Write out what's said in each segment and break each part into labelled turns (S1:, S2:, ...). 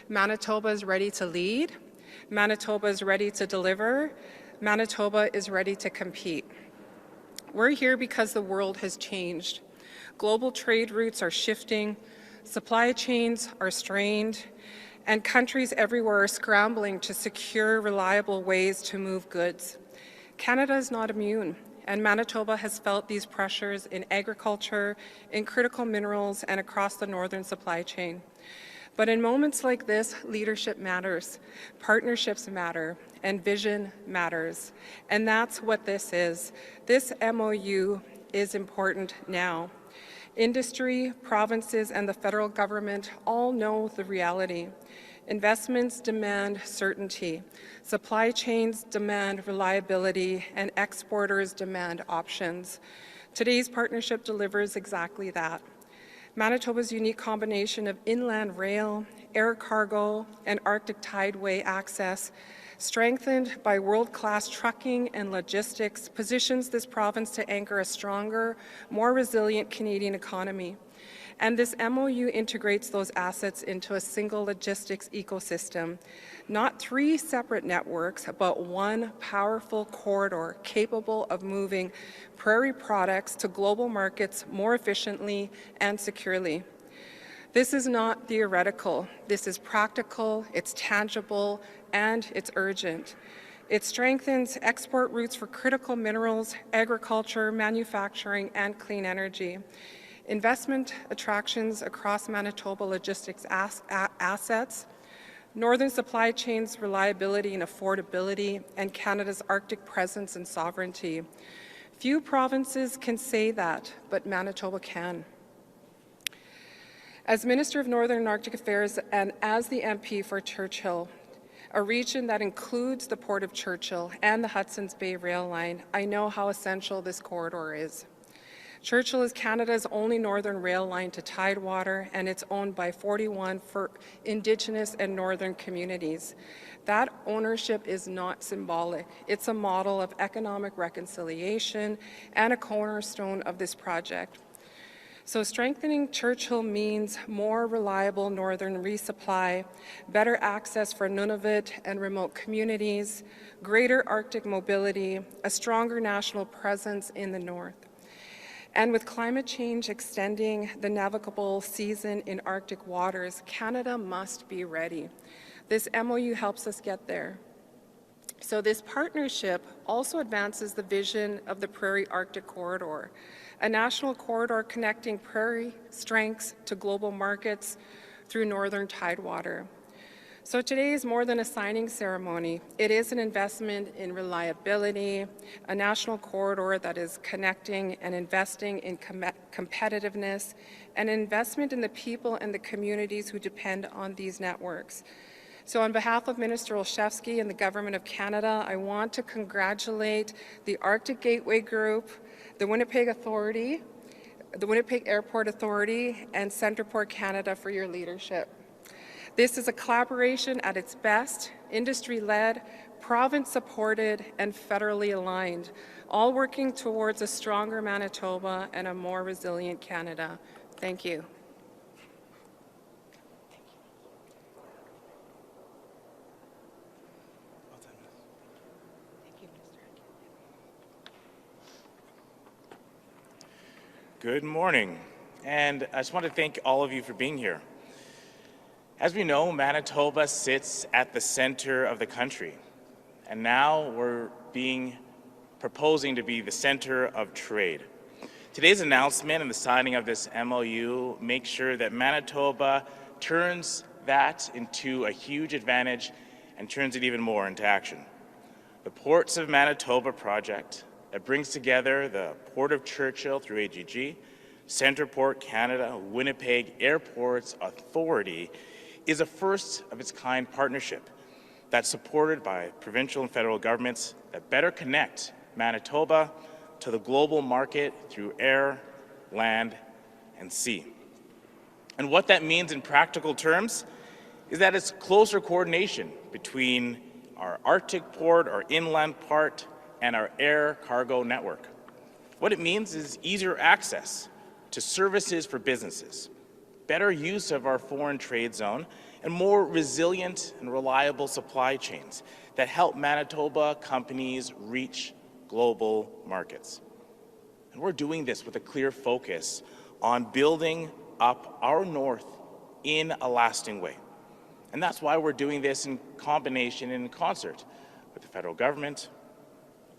S1: Manitoba is ready to lead. Manitoba is ready to deliver. Manitoba is ready to compete. We're here because the world has changed. Global trade routes are shifting, supply chains are strained, and countries everywhere are scrambling to secure reliable ways to move goods. Canada is not immune, and Manitoba has felt these pressures in agriculture, in critical minerals, and across the northern supply chain. But in moments like this, leadership matters, partnerships matter, and vision matters. And that's what this is. This MOU is important now. Industry, provinces, and the federal government all know the reality. Investments demand certainty, supply chains demand reliability, and exporters demand options. Today's partnership delivers exactly that. Manitoba's unique combination of inland rail, air cargo, and Arctic tideway access, strengthened by world-class trucking and logistics, positions this province to anchor a stronger, more resilient Canadian economy. And this MOU integrates those assets into a single logistics ecosystem, not three separate networks, but one powerful corridor capable of moving prairie products to global markets more efficiently and securely. This is not theoretical. This is practical, it's tangible, and it's urgent. It strengthens export routes for critical minerals, agriculture, manufacturing, and clean energy. Investment attractions across Manitoba logistics assets, northern supply chains reliability and affordability, and Canada's Arctic presence and sovereignty. Few provinces can say that, but Manitoba can. As Minister of Northern and Arctic Affairs and as the MP for Churchill, a region that includes the Port of Churchill and the Hudson's Bay Rail Line, I know how essential this corridor is. Churchill is Canada's only northern rail line to Tidewater, and it's owned by 41 Indigenous and northern communities. That ownership is not symbolic. It's a model of economic reconciliation and a cornerstone of this project. So strengthening Churchill means more reliable northern resupply, better access for Nunavut and remote communities, greater Arctic mobility, a stronger national presence in the north. And with climate change extending the navigable season in Arctic waters, Canada must be ready. This MOU helps us get there. So this partnership also advances the vision of the Prairie Arctic Corridor, a national corridor connecting prairie strengths to global markets through northern Tidewater. So today is more than a signing ceremony. It is an investment in reliability, a national corridor that is connecting and investing in competitiveness, and an investment in the people and the communities who depend on these networks. So on behalf of Minister Olszewski and the Government of Canada, I want to congratulate the Arctic Gateway Group, the Winnipeg Authority, the Winnipeg Airport Authority, and CentrePort Canada for your leadership. This is a collaboration at its best, industry-led, province-supported, and federally aligned, all working towards a stronger Manitoba and a more resilient Canada. Thank you.
S2: Good morning, and I just want to thank all of you for being here. As we know, Manitoba sits at the center of the country, and now we're proposing to be the center of trade. Today's announcement and the signing of this MOU makes sure that Manitoba turns that into a huge advantage and turns it even more into action. The Ports of Manitoba project that brings together the Port of Churchill through AGG, CentrePort Canada, Winnipeg Airports Authority is a first-of-its-kind partnership that's supported by provincial and federal governments that better connect Manitoba to the global market through air, land, and sea. And what that means in practical terms is that it's closer coordination between our Arctic port, our inland part, and our air cargo network. What it means is easier access to services for businesses, better use of our foreign trade zone, and more resilient and reliable supply chains that help Manitoba companies reach global markets. And we're doing this with a clear focus on building up our north in a lasting way. And that's why we're doing this in combination and in concert with the federal government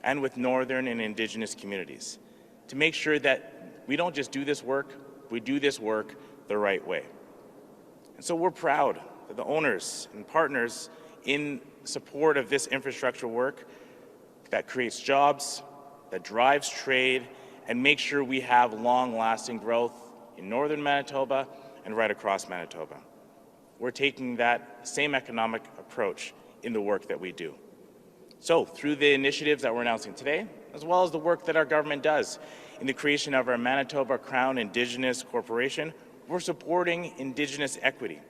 S2: and with Northern and Indigenous communities to make sure that we don't just do this work, we do this work the right way. And so we're proud that the owners and partners in support of this infrastructure work that creates jobs, that drives trade, and makes sure we have long-lasting growth in northern Manitoba and right across Manitoba. We're taking that same economic approach in the work that we do. So through the initiatives that we're announcing today, as well as the work that our government does in the creation of our Manitoba Crown Indigenous Corporation, we're supporting Indigenous equity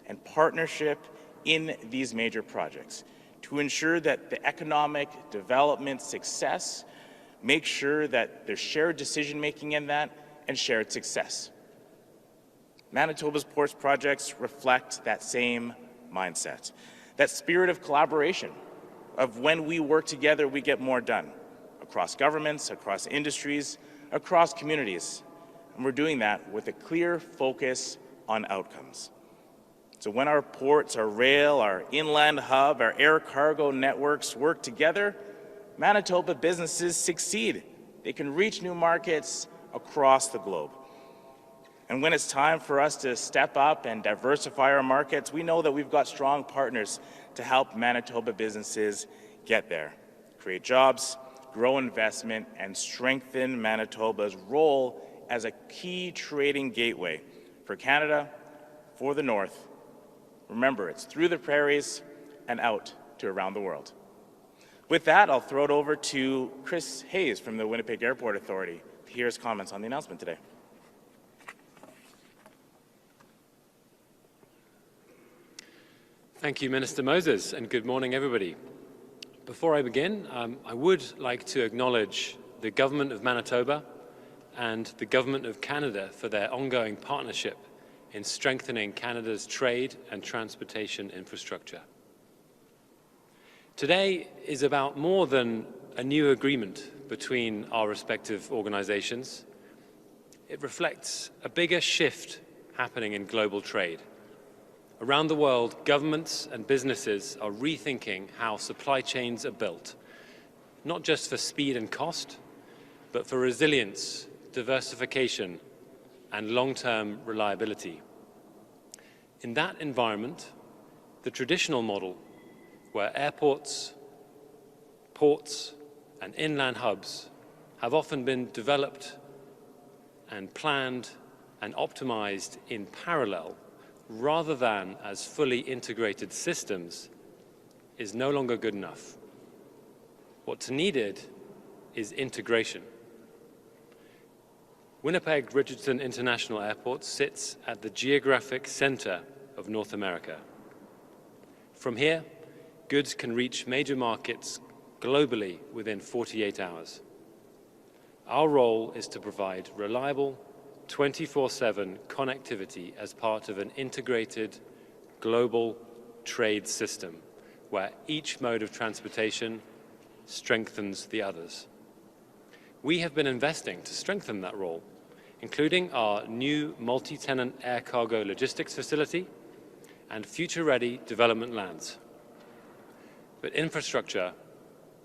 S2: and partnership in these major projects to ensure that the economic development success makes sure that there's shared decision-making in that and shared success. Manitoba's ports projects reflect that same mindset, that spirit of collaboration, of when we work together, we get more done, across governments, across industries, across communities. And we're doing that with a clear focus on outcomes. So when our ports, our rail, our inland hub, our air cargo networks work together, Manitoba businesses succeed. They can reach new markets across the globe. And when it's time for us to step up and diversify our markets, we know that we've got strong partners to help Manitoba businesses get there, create jobs, grow investment, and strengthen Manitoba's role as a key trading gateway for Canada, for the North. Remember, it's through the prairies and out to around the world. With that, I'll throw it over to Chris Hayes from the Winnipeg Airport Authority to hear his comments on the announcement today.
S3: Thank you, Minister Moses, and good morning, everybody. Before I begin, I would like to acknowledge the Government of Manitoba and the Government of Canada for their ongoing partnership in strengthening Canada's trade and transportation infrastructure. Today is about more than a new agreement between our respective organizations. It reflects a bigger shift happening in global trade. Around the world, governments and businesses are rethinking how supply chains are built, not just for speed and cost, but for resilience, diversification, and long-term reliability. In that environment, the traditional model, where airports, ports, and inland hubs have often been developed and planned and optimized in parallel rather than as fully integrated systems, is no longer good enough. What's needed is integration. Winnipeg Richardson International Airport sits at the geographic center of North America. From here, goods can reach major markets globally within 48 hours. Our role is to provide reliable, 24/7 connectivity as part of an integrated global trade system where each mode of transportation strengthens the others. We have been investing to strengthen that role, including our new multi-tenant air cargo logistics facility and future-ready development lands. But infrastructure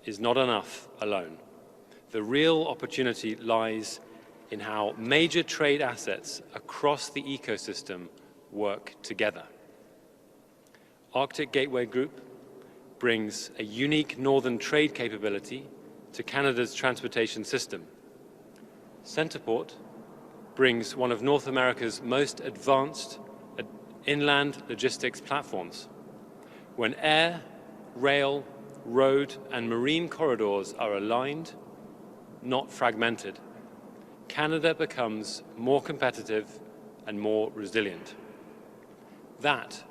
S3: is not enough alone. The real opportunity lies in how major trade assets across the ecosystem work together. Arctic Gateway Group brings a unique northern trade capability to Canada's transportation system. CentrePort brings one of North America's most advanced inland logistics platforms. When air, rail, road, and marine corridors are aligned, not fragmented, Canada becomes more competitive and more resilient. That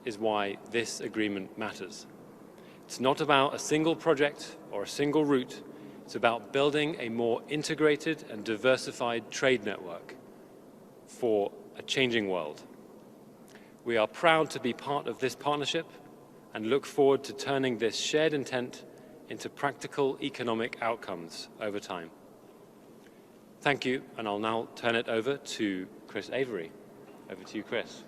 S3: is why this agreement matters. It's not about a single project or a single route. It's about building a more integrated and diversified trade network for a changing world. We are proud to be part of this partnership and look forward to turning this shared intent into practical economic outcomes over time. Thank you, and I'll now turn it over to Chris Avery. Over to you, Chris.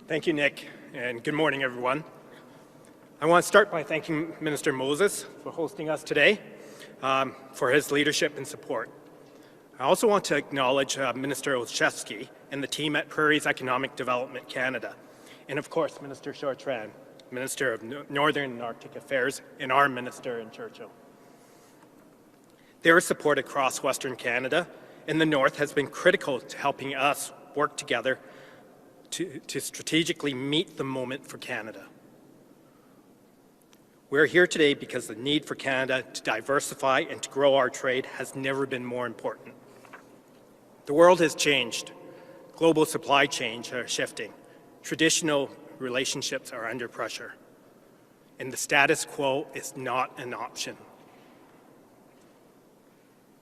S4: Thank you, Nick, and good morning, everyone. I want to start by thanking Minister Moses for hosting us today, for his leadership and support. I also want to acknowledge Minister Olszewski and the team at Prairies Economic Development Canada, and of course, Minister Chartrand, Minister of Northern and Arctic Affairs, and our Minister in Churchill. Their support across Western Canada and the North has been critical to helping us work together to strategically meet the moment for Canada. We're here today because the need for Canada to diversify and to grow our trade has never been more important. The world has changed. Global supply chains are shifting. Traditional relationships are under pressure. And the status quo is not an option.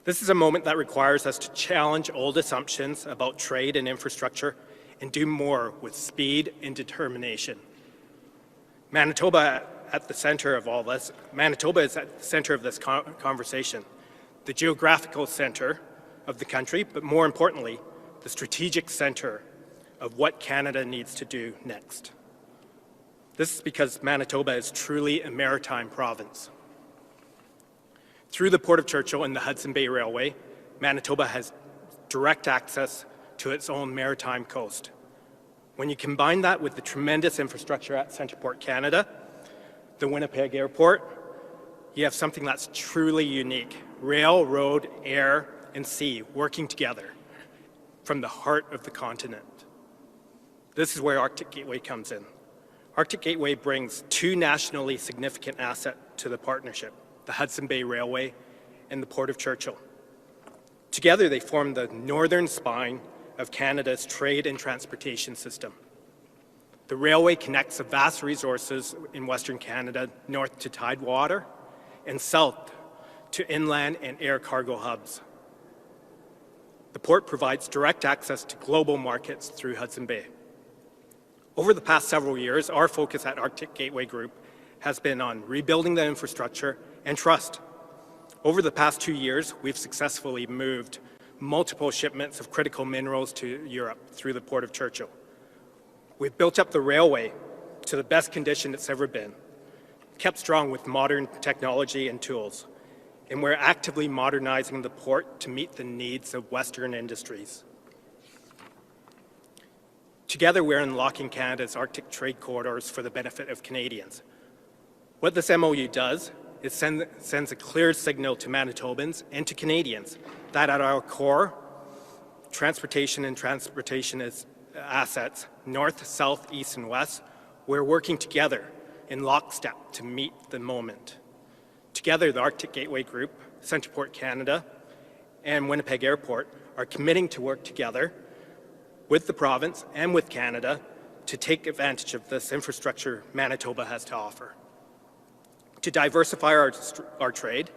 S4: This is a moment that requires us to challenge old assumptions about trade and infrastructure and do more with speed and determination. Manitoba at the center of all this. Manitoba is at the center of this conversation, the geographical center of the country, but more importantly, the strategic center of what Canada needs to do next. This is because Manitoba is truly a maritime province. Through the Port of Churchill and the Hudson Bay Railway, Manitoba has direct access to its own maritime coast. When you combine that with the tremendous infrastructure at CentrePort Canada, the Winnipeg Airport, you have something that's truly unique. Rail, road, air, and sea working together from the heart of the continent. This is where Arctic Gateway comes in. Arctic Gateway brings two nationally significant assets to the partnership, the Hudson Bay Railway and the Port of Churchill. Together, they form the northern spine of Canada's trade and transportation system. The railway connects the vast resources in Western Canada north to tidewater and south to inland and air cargo hubs. The port provides direct access to global markets through Hudson Bay. Over the past several years, our focus at Arctic Gateway Group has been on rebuilding the infrastructure and trust. Over the past 2 years, we've successfully moved multiple shipments of critical minerals to Europe through the Port of Churchill. We've built up the railway to the best condition it's ever been, kept strong with modern technology and tools, and we're actively modernizing the port to meet the needs of Western industries. Together, we're unlocking Canada's Arctic trade corridors for the benefit of Canadians. What this MOU does is sends a clear signal to Manitobans and to Canadians that at our core, transportation assets, north, south, east, and west, we're working together in lockstep to meet the moment. Together, the Arctic Gateway Group, CentrePort Canada, and Winnipeg Airport are committing to work together with the province and with Canada to take advantage of this infrastructure Manitoba has to offer. To diversify our trade,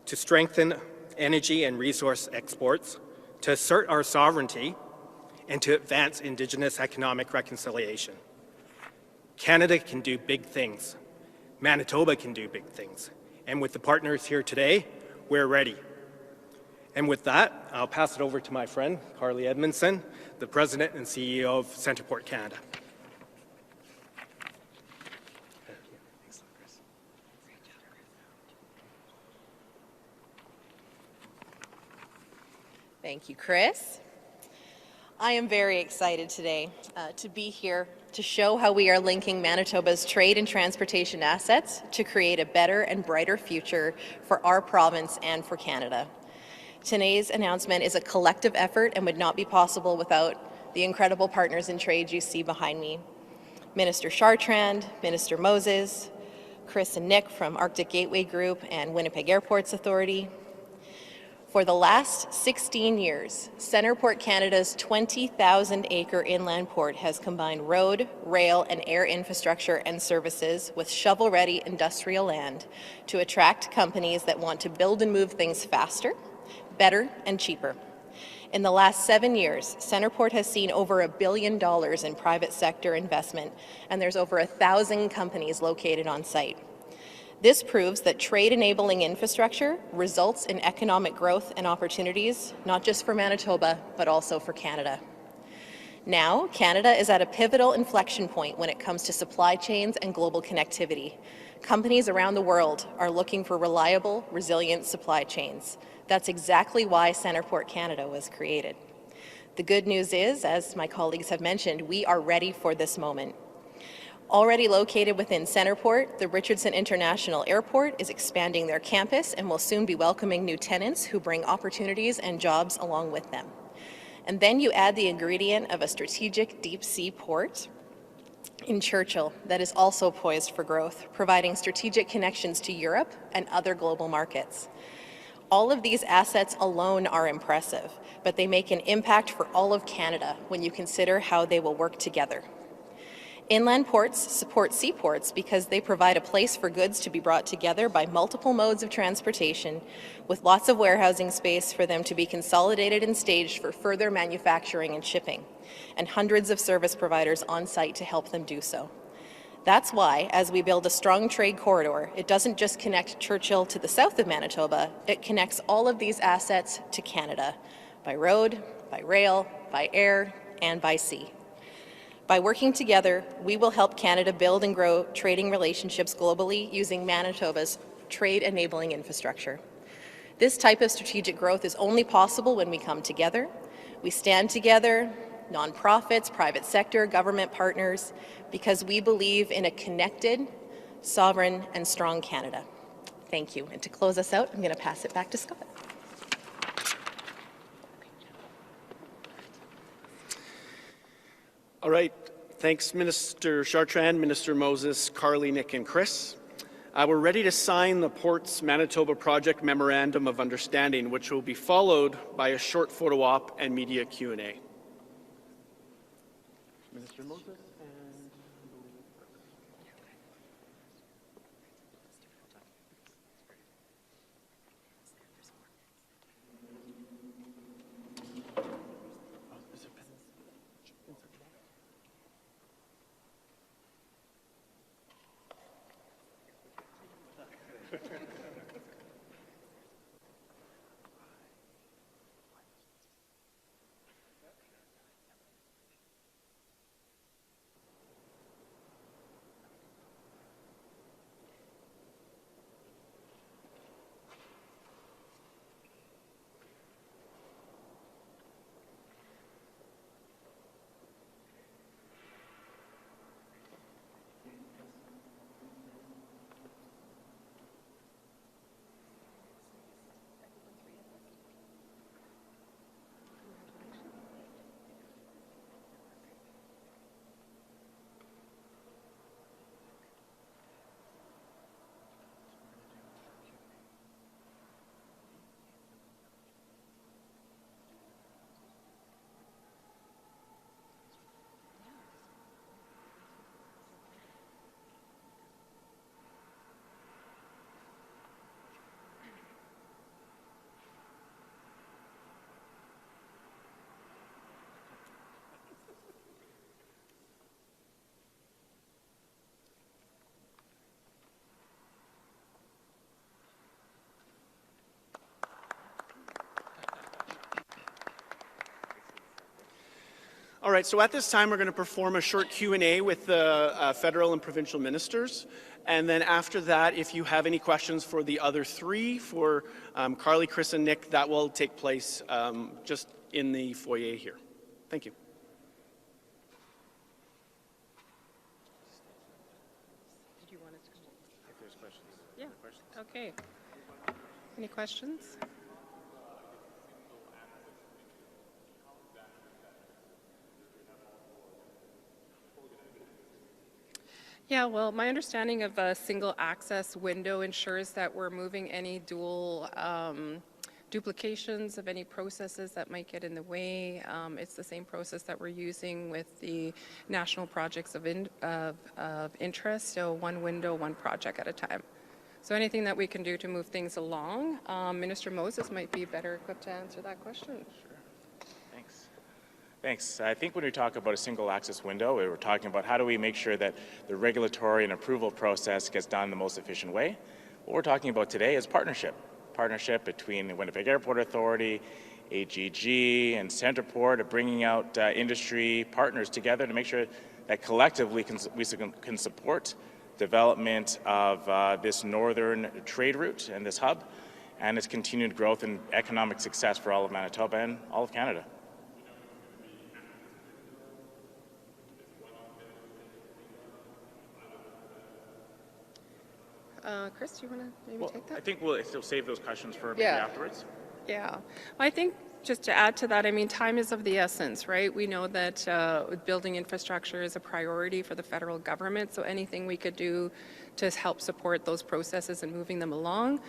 S4: to strengthen energy and resource exports, to assert our sovereignty, and to advance Indigenous economic reconciliation. Canada can do big things. Manitoba can do big things. And with the partners here today, we're ready. And with that, I'll pass it over to my friend, Carly Edmundson, the President and CEO of CentrePort Canada.
S5: Thank you, Chris. I am very excited today to be here to show how we are linking Manitoba's trade and transportation assets to create a better and brighter future for our province and for Canada. Today's announcement is a collective effort and would not be possible without the incredible partners in trade you see behind me. Minister Chartrand, Minister Moses, Chris and Nick from Arctic Gateway Group and Winnipeg Airports Authority. For the last 16 years, CentrePort Canada's 20,000-acre inland port has combined road, rail, and air infrastructure and services with shovel-ready industrial land to attract companies that want to build and move things faster, better, and cheaper. In the last 7 years, CentrePort has seen over $1 billion in private sector investment, and there's over 1,000 companies located on site. This proves that trade-enabling infrastructure results in economic growth and opportunities, not just for Manitoba, but also for Canada. Now, Canada is at a pivotal inflection point when it comes to supply chains and global connectivity. Companies around the world are looking for reliable, resilient supply chains. That's exactly why CentrePort Canada was created. The good news is, as my colleagues have mentioned, we are ready for this moment. Already located within CentrePort, the Richardson International Airport is expanding their campus and will soon be welcoming new tenants who bring opportunities and jobs along with them. And then you add the ingredient of a strategic deep-sea port in Churchill that is also poised for growth, providing strategic connections to Europe and other global markets. All of these assets alone are impressive, but they make an impact for all of Canada when you consider how they will work together. Inland ports support seaports because they provide a place for goods to be brought together by multiple modes of transportation, with lots of warehousing space for them to be consolidated and staged for further manufacturing and shipping, and hundreds of service providers on site to help them do so. That's why, as we build a strong trade corridor, it doesn't just connect Churchill to the south of Manitoba, it connects all of these assets to Canada, by road, by rail, by air, and by sea. By working together, we will help Canada build and grow trading relationships globally using Manitoba's trade-enabling infrastructure. This type of strategic growth is only possible when we come together. We stand together, nonprofits, private sector, government partners, because we believe in a connected, sovereign, and strong Canada. Thank you. And to close us out, I'm going to pass it back to Scott.
S6: All right. Thanks, Minister Chartrand, Minister Moses, Carly, Nick, and Chris. We're ready to sign the Ports Manitoba Project Memorandum of Understanding, which will be followed by a short photo op and media Q&A. Minister Moses. All right, so at this time, we're going to perform a short Q&A with the federal and provincial ministers. And then after that, if you have any questions for the other three, for Carly, Chris, and Nick, that will take place just in the foyer here. Thank you.
S1: Did you want us to come over? If there's questions. Yeah, okay. Any questions? Yeah, well, my understanding of a single access window ensures that we're moving any dual duplications of any processes that might get in the way. It's the same process that we're using with the national projects of interest, so one window, one project at a time. So anything that we can do to move things along, Minister Moses might be better equipped to answer that question.
S2: Thanks. I think when we talk about a single access window, we're talking about how do we make sure that the regulatory and approval process gets done the most efficient way. What we're talking about today is partnership. Partnership between the Winnipeg Airport Authority, AGG, and CentrePort of bringing out industry partners together to make sure that collectively we can support development of this northern trade route and this hub and its continued growth and economic success for all of Manitoba and all of Canada.
S1: Chris, do you want to maybe take that?
S2: I think we'll still save those questions for maybe afterwards.
S1: Yeah. I think just to add to that, I mean, time is of the essence, right? We know that building infrastructure is a priority for the federal government, so anything we could do to help support those processes and moving them along,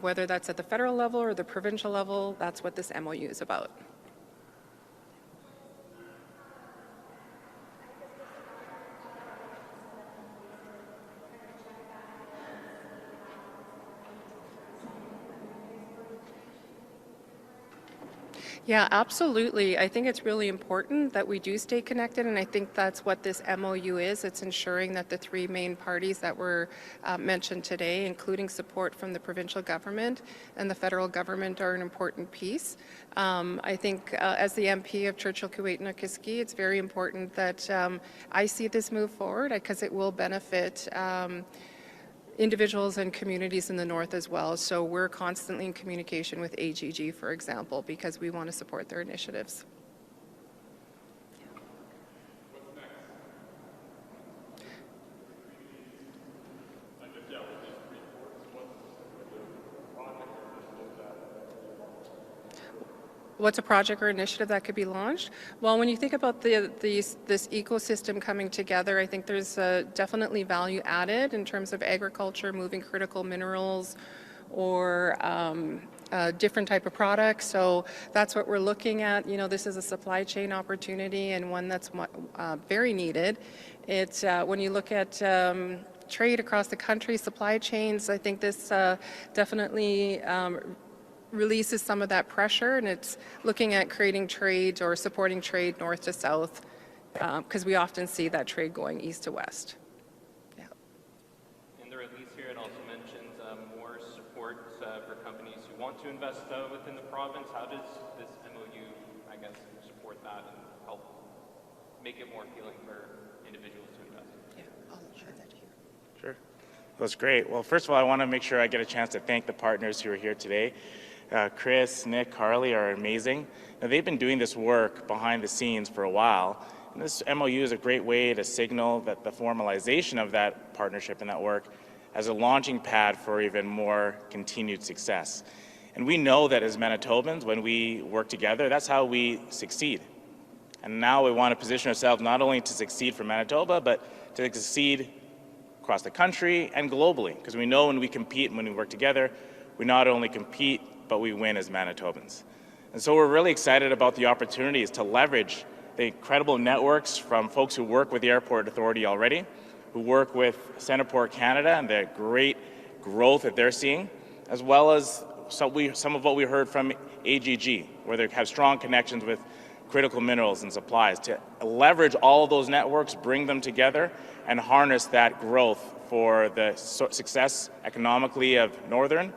S1: whether that's at the federal level or the provincial level, that's what this MOU is about. Yeah, absolutely. I think it's really important that we do stay connected, and I think that's what this MOU is. It's ensuring that the three main parties that were mentioned today, including support from the provincial government and the federal government, are an important piece. I think as the MP of Churchill, Kuwait, and Nikiski, it's very important that I see this move forward because it will benefit individuals and communities in the north as well. So we're constantly in communication with AGG, for example, because we want to support their initiatives. What's a project or initiative that could be launched? Well, when you think about this ecosystem coming together, I think there's definitely value added in terms of agriculture, moving critical minerals, or different type of products. So that's what we're looking at. You know, this is a supply chain opportunity and one that's very needed. It's when you look at trade across the country, supply chains, I think this definitely releases some of that pressure, and it's looking at creating trade or supporting trade north to south, because we often see that trade going east to west. Yeah.
S3: In the release here, it also mentions more support for companies who want to invest within the province. How does this MOU, I guess, support that and help make it more appealing for individuals to invest?
S1: Yeah, I'll share that here.
S2: Sure. That's great. Well, first of all, I want to make sure I get a chance to thank the partners who are here today. Chris, Nick, Carly are amazing. Now, they've been doing this work behind the scenes for a while. And this MOU is a great way to signal that the formalization of that partnership and that work as a launching pad for even more continued success. And we know that as Manitobans, when we work together, that's how we succeed. And now we want to position ourselves not only to succeed for Manitoba, but to succeed across the country and globally. Because we know when we compete and when we work together, we not only compete, but we win as Manitobans. And so we're really excited about the opportunities to leverage the incredible networks from folks who work with the Airport Authority already, who work with CentrePort Canada and the great growth that they're seeing, as well as some of what we heard from AGG, where they have strong connections with critical minerals and supplies, to leverage all of those networks, bring them together, and harness that growth for the success economically of northern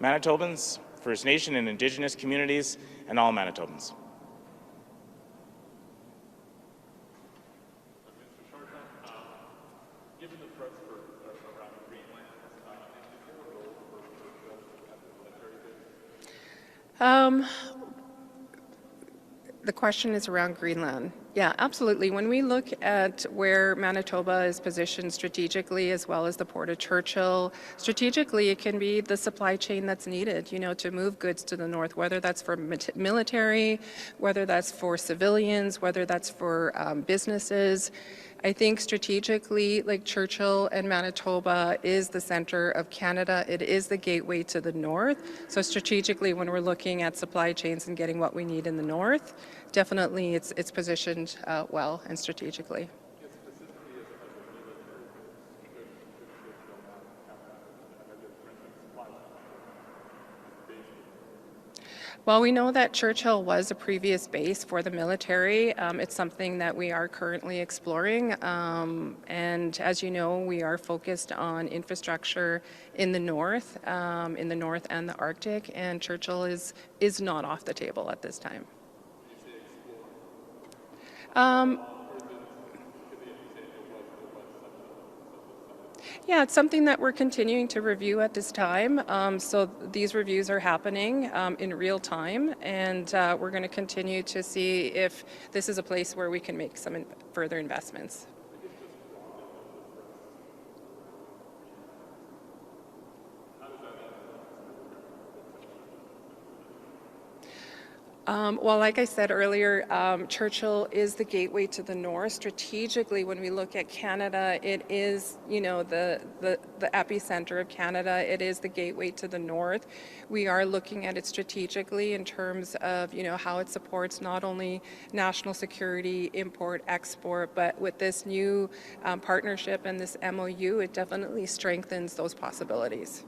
S2: Manitobans, First Nation and Indigenous communities, and all Manitobans.
S7: Given the threats around Greenland,
S1: The question is around Greenland. Yeah, absolutely. When we look at where Manitoba is positioned strategically, as well as the Port of Churchill, strategically it can be the supply chain that's needed, you know, to move goods to the north, whether that's for military, whether that's for civilians, whether that's for businesses. I think strategically, like Churchill and Manitoba is the center of Canada. It is the gateway to the north. So strategically, when we're looking at supply chains and getting what we need in the north, definitely it's positioned well and strategically. Well, we know that Churchill was a previous base for the military. It's something that we are currently exploring. And as you know, we are focused on infrastructure in the north and the Arctic, and Churchill is not off the table at this time. Yeah, it's something that we're continuing to review at this time. So these reviews are happening in real time, and we're going to continue to see if this is a place where we can make some further investments. Well, like I said earlier, Churchill is the gateway to the north. Strategically, when we look at Canada, it is, the epicenter of Canada. It is the gateway to the north. We are looking at it strategically in terms of, how it supports not only national security, import, export, but with this new partnership and this MOU, it definitely strengthens those possibilities.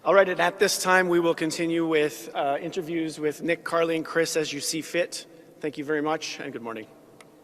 S6: All right, and at this time, we will continue with interviews with Nick, Carly, and Chris as you see fit. Thank you very much, and good morning.